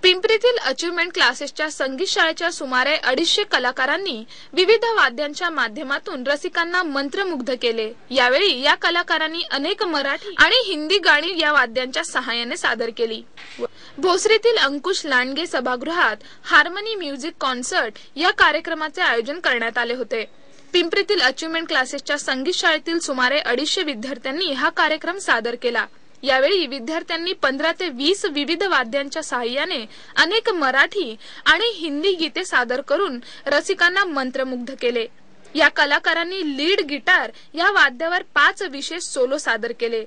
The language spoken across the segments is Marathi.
पिंपरीतील अचीव्हमेंट क्लासेसच्या संगीत शाळेच्या सुमारे 250 कलाकारांनी विविध वाद्यांच्या माध्यमातून रसिकांना मंत्रमुग्ध केले। यावेळी या कलाकारांनी अनेक मराठी आणि हिंदी गाणी या वाद्यांच्या सहाय्याने सादर केली। भोसरीतील अंकुश लांडगे सभागृहात हार्मनी म्युझिक कॉन्सर्ट या कार्यक्रमाचे आयोजन करण्यात आले होते। पिंपरीतील अचीव्हमेंट क्लासेसच्या संगीत शाळेतील सुमारे 250 विद्यार्थ्यांनी हा कार्यक्रम सादर केला। यावेळी विद्यार्थ्यांनी 15 ते 20 विविध वाद्यांच्या सहाय्याने अनेक मराठी आणि हिंदी गीते सादर करून रसिकांना मंत्रमुग्ध केले। या कलाकारांनी लीड गिटार या वाद्यावर 5 विशेष सोलो सादर केले।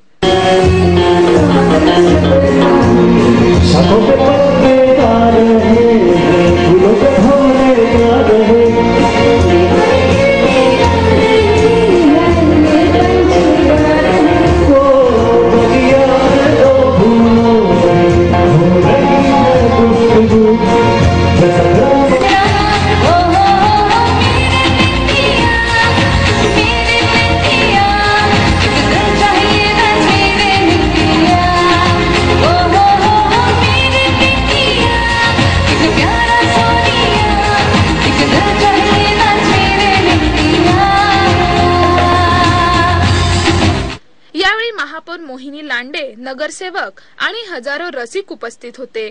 यावेळी महापौर मोहिनी लांडे, नगरसेवक आणि हजारो रसिक उपस्थित होते।